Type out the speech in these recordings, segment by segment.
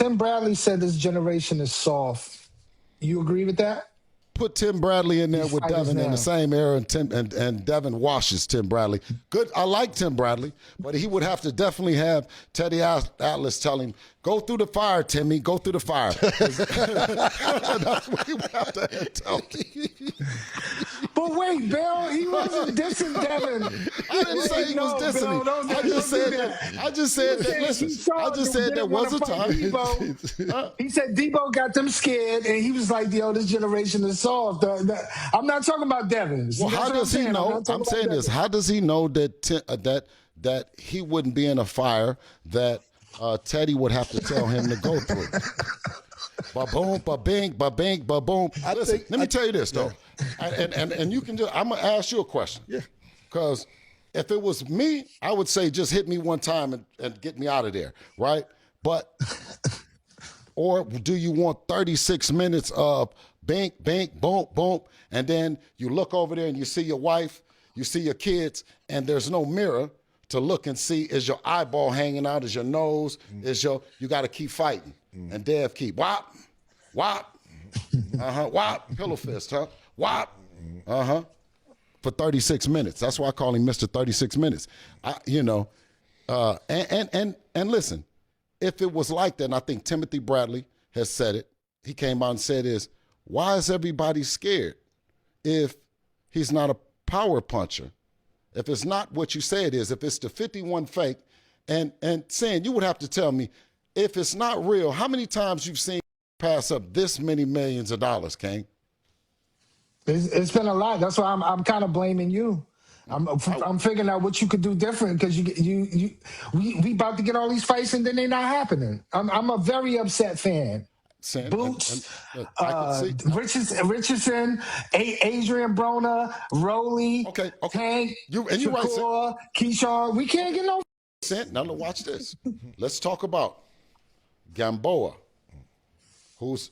Tim Bradley said this generation is soft. You agree with that? Put Tim Bradley in there These with fighters Devin in now. the same era, and Devin washes Tim Bradley. Good, I like Tim Bradley, but he would have to definitely have Teddy Atlas tell him, go through the fire, Timmy, go through the fire. That's what he would have to tell him. But wait, Bill, he wasn't dissing Devin. I didn't say he was dissing him. I just said that. Listen, I just said there was a time. He said Debo got them scared, and he was like, "Yo, this generation is soft." I'm not talking about Devin. Well, how does he know? I'm saying this. How does he know that that he wouldn't be in a fire that Teddy would have to tell him to go through? Ba boom, ba bing, ba bing, ba boom. Listen, let me tell you this though, and you can just. I'm gonna ask you a question. Yeah. Because if it was me, I would say just hit me one time and get me out of there, right? But or do you want 36 minutes of bink, bink, boom, boom, and then you look over there and you see your wife, you see your kids, and there's no mirror to look and see, is your eyeball hanging out, is your nose, you got to keep fighting. And Dev keep, whop, whop, whop, pillow fist, huh? Whop, for 36 minutes. That's why I call him Mr. 36 minutes. And listen, if it was like that, and I think Timothy Bradley has said it, he came out and said is, why is everybody scared if he's not a power puncher? If it's not what you say it is, if it's the 51 fake, and saying, you would have to tell me, if it's not real, how many times you've seen pass up this many millions of dollars, King? It's been a lot. That's why I'm kind of blaming you. I'm figuring out what you could do different because we about to get all these fights and then they're not happening. I'm a very upset fan. Boots, Richardson, Adrian Broner, Rowley, Tank, Shakur, Keyshawn. We can't get no. Now watch this. Let's talk about Gamboa, who's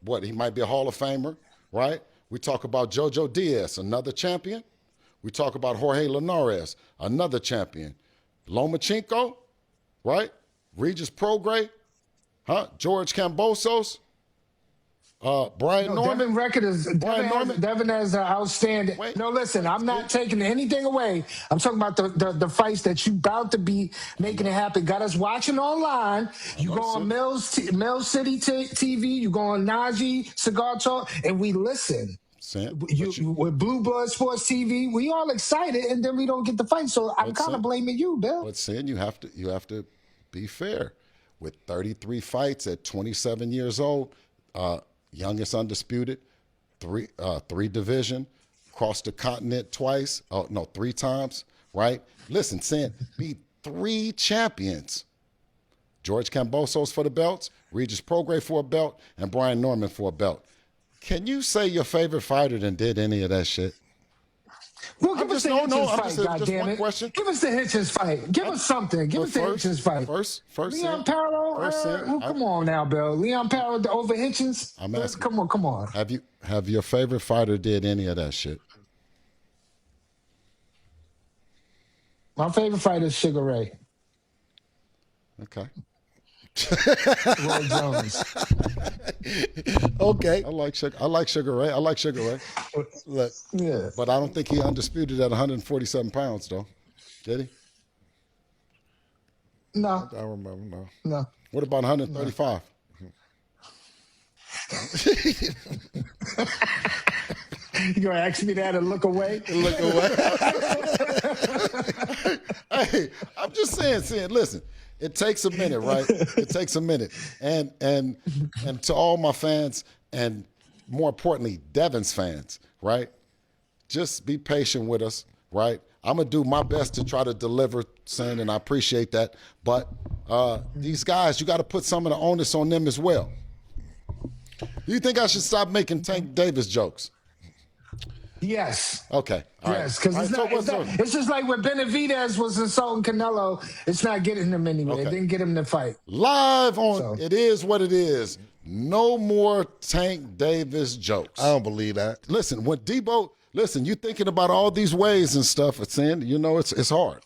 what? He might be a Hall of Famer, right? We talk about Jojo Diaz, another champion. We talk about Jorge Linares, another champion. Lomachenko, right? Regis Prograis, George Kambosos, Brian Norman. Devin has an outstanding. Listen, I'm not taking anything away. I'm talking about the fights that you about to be making it happen. Got us watching online. You go on Mills City TV. You go on Najee Cigar Talk, and we listen. With Blue Blood Sports TV, we all excited, and then we don't get the fight. So I'm kind of blaming you, Bill. But Sin, you have to be fair. With 33 fights at 27 years old, youngest undisputed, three division, crossed the continent twice. Oh no, 3 times. Right? Listen, Sin, beat 3 champions. George Kambosos for the belts, Regis Prograis for a belt, and Brian Norman for a belt. Can you say your favorite fighter than did any of that shit? Well, give us the Hitchens fight, goddammit. Give us the Hitchens fight. Give us something. Give us the Hitchens fight. First, Leon Parrow. Come on now, Bill. Leon Parrow over Hitchens. I'm asking. Come on. Have your favorite fighter did any of that shit? My favorite fighter is Sugar Ray. Okay. Roy Jones. Okay. I like Sugar Ray. Look, yeah. But I don't think he undisputed at 147 pounds, though. Did he? No. I don't remember, No. What about 135? You gonna ask me that and look away? Hey, I'm just saying, listen. It takes a minute, right? It takes a minute. And to all my fans, and more importantly, Devin's fans, right? Just be patient with us, right? I'm going to do my best to try to deliver, Sin, and I appreciate that. But these guys, you got to put some of the onus on them as well. Do you think I should stop making Tank Davis jokes? Yes. Okay. Yes, because it's just like when Benavidez was insulting Canelo, it's not getting him anywhere. Okay. It didn't get him to fight. Live on It Is What It Is. No more Tank Davis jokes. I don't believe that. Listen, when Debo, you thinking about all these ways and stuff, it's hard.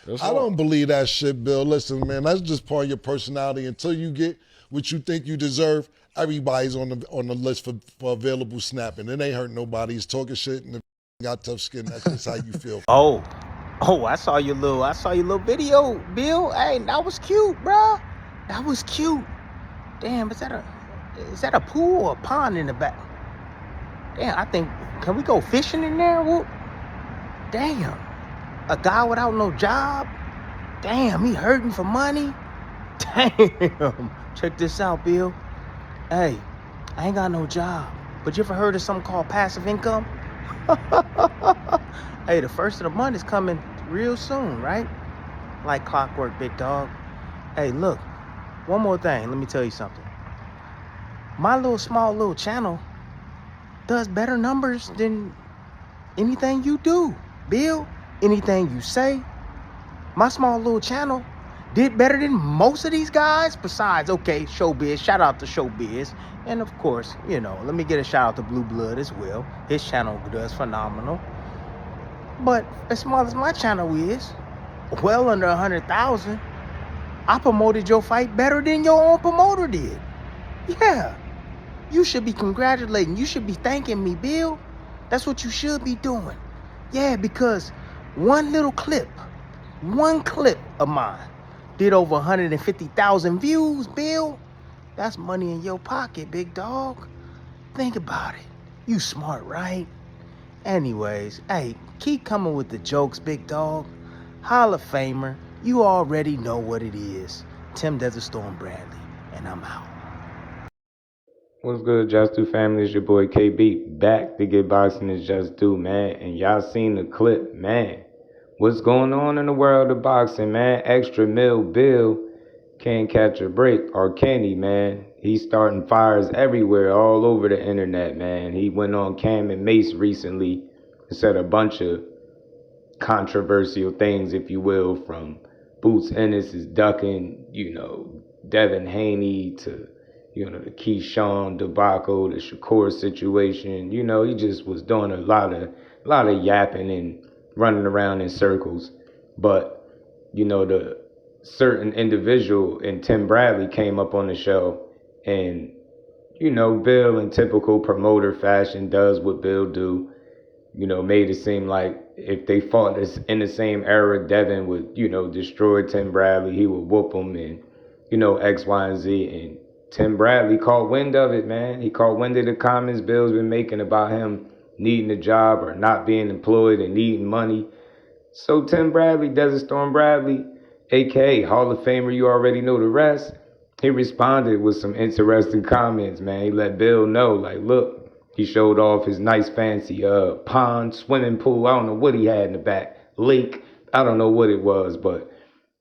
I don't believe that shit, Bill. Listen, man, that's just part of your personality until you get what you think you deserve, everybody's on the list for available snapping. It ain't hurting nobody. He's talking shit and got tough skin. That's just how you feel. Oh, I saw your little video, Bill. Hey, that was cute, bro. That was cute. Damn, is that a pool or a pond in the back? Damn, I think, can we go fishing in there? Whoop. Damn, a guy without no job. Damn, he hurting for money. Damn, check this out, Bill. Hey, I ain't got no job, but you ever heard of something called passive income? Hey, the first of the month is coming real soon, right? Like clockwork, big dog. Hey, look, one more thing. Let me tell you something. My small little channel does better numbers than anything you do, Bill. Anything you say. My small little channel did better than most of these guys. Besides, okay, Showbiz. Shout out to Showbiz. And of course, let me get a shout out to Blue Blood as well. His channel does phenomenal. But as small as my channel is, well under 100,000, I promoted your fight better than your own promoter did. Yeah. You should be congratulating. You should be thanking me, Bill. That's what you should be doing. Yeah, because one clip of mine did over 150,000 views, Bill. That's money in your pocket, big dog. Think about it. You smart, right? Anyways, hey, keep coming with the jokes, big dog. Hall of Famer, you already know what it is. Tim Desert Storm Bradley, and I'm out. What's good, Just Do family? It's your boy KB, back to get boxing is Just Do, man. And y'all seen the clip, man. What's going on in the world of boxing, man? Extra Mill Bill can't catch a break, or can he, man? He's starting fires everywhere, all over the internet, man. He went on Cam and Mace recently and said a bunch of controversial things, if you will, from Boots Ennis is ducking, Devin Haney to, the Keyshawn debacle, the Shakur situation. He just was doing a lot of yapping and running around in circles. But, the certain individual and Tim Bradley came up on the show, and Bill in typical promoter fashion does what Bill do, made it seem like if they fought this in the same era, Devin would destroy Tim Bradley. He would whoop him and X, Y, and Z. And Tim Bradley caught wind of it, man. He caught wind of the comments Bill's been making about him needing a job or not being employed and needing money. So Tim Bradley, Desert Storm Bradley, a.k.a. Hall of Famer, you already know the rest, he responded with some interesting comments, man. He let Bill know, like, look, he showed off his nice fancy pond, swimming pool. I don't know what he had in the back. Lake. I don't know what it was, but,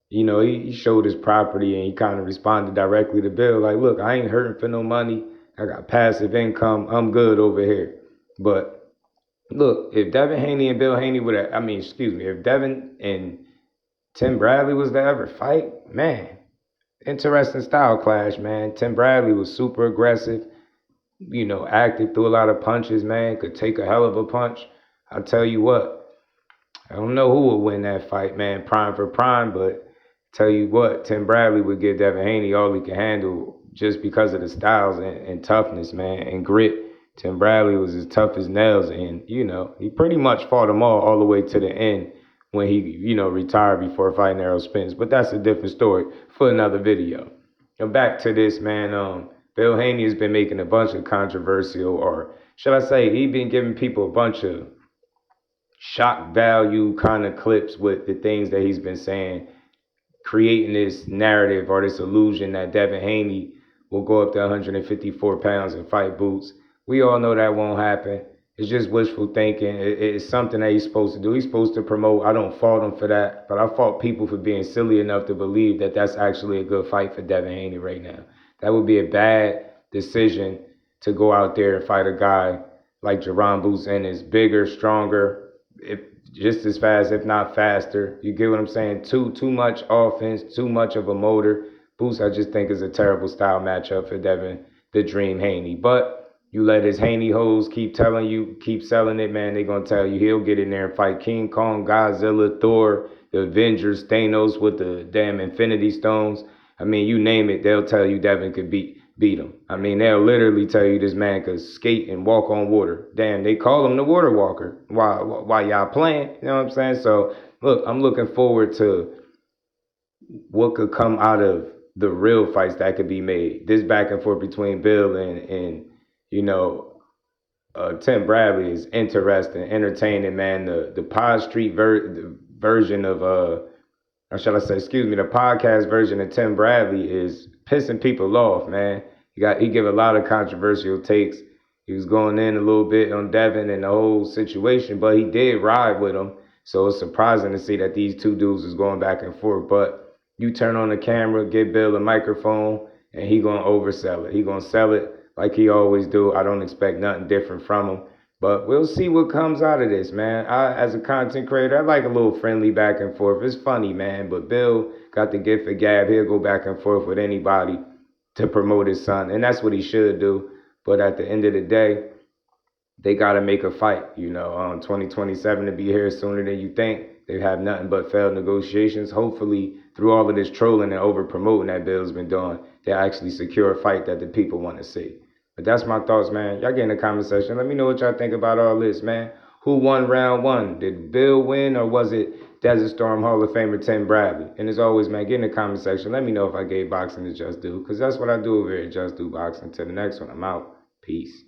he showed his property and he kind of responded directly to Bill, like, look, I ain't hurting for no money. I got passive income. I'm good over here. But, look, if Devin Haney and Bill Haney would have, if Devin and Tim Bradley was to ever fight, man, interesting style clash, man. Tim Bradley was super aggressive, active, threw a lot of punches, man, could take a hell of a punch. I'll tell you what, I don't know who would win that fight, man, prime for prime, but tell you what, Tim Bradley would give Devin Haney all he could handle just because of the styles and toughness, man, and grit. Tim Bradley was as tough as nails, and, he pretty much fought them all the way to the end when he, retired before fighting Errol Spence. But that's a different story for another video. And back to this, man, Bill Haney has been making a bunch of controversial, or should I say, he's been giving people a bunch of shock value kind of clips with the things that he's been saying, creating this narrative or this illusion that Devin Haney will go up to 154 pounds and fight Boots. We all know that won't happen. It's just wishful thinking. It's something that he's supposed to do. He's supposed to promote. I don't fault him for that, but I fault people for being silly enough to believe that that's actually a good fight for Devin Haney right now. That would be a bad decision to go out there and fight a guy like Jerron Boots Ennis, bigger, stronger, just as fast, if not faster. You get what I'm saying? Too much offense, too much of a motor. Boots, I just think, is a terrible style matchup for Devin the Dream Haney. But you let his Haney hoes keep telling you, keep selling it, man, they're going to tell you he'll get in there and fight King Kong, Godzilla, Thor, the Avengers, Thanos with the damn Infinity Stones. I mean, you name it, they'll tell you Devin could beat him. I mean, they'll literally tell you this man could skate and walk on water. Damn, they call him the water walker while y'all playing. You know what I'm saying? So, look, I'm looking forward to what could come out of the real fights that could be made. This back and forth between Bill and you know, Tim Bradley is interesting, entertaining, man. The Pod Street version of or shall I say, excuse me, the podcast version of Tim Bradley is pissing people off, man. He give a lot of controversial takes. He was going in a little bit on Devin and the whole situation, but he did ride with him. So it's surprising to see that these two dudes is going back and forth. But you turn on the camera, give Bill a microphone, and he gonna oversell it. He gonna sell it like he always do. I don't expect nothing different from him. But we'll see what comes out of this, man. As a content creator, I like a little friendly back and forth. It's funny, man. But Bill got the gift of gab. He'll go back and forth with anybody to promote his son. And that's what he should do. But at the end of the day, they got to make a fight. You know, 2027 to be here sooner than you think. They have nothing but failed negotiations. Hopefully, through all of this trolling and over promoting that Bill's been doing, they actually secure a fight that the people want to see. But that's my thoughts, man. Y'all get in the comment section. Let me know what y'all think about all this, man. Who won round one? Did Bill win, or was it Desert Storm Hall of Famer Tim Bradley? And as always, man, get in the comment section. Let me know if I gave boxing to Just Do, because that's what I do over here at Just Do Boxing. Till the next one, I'm out. Peace.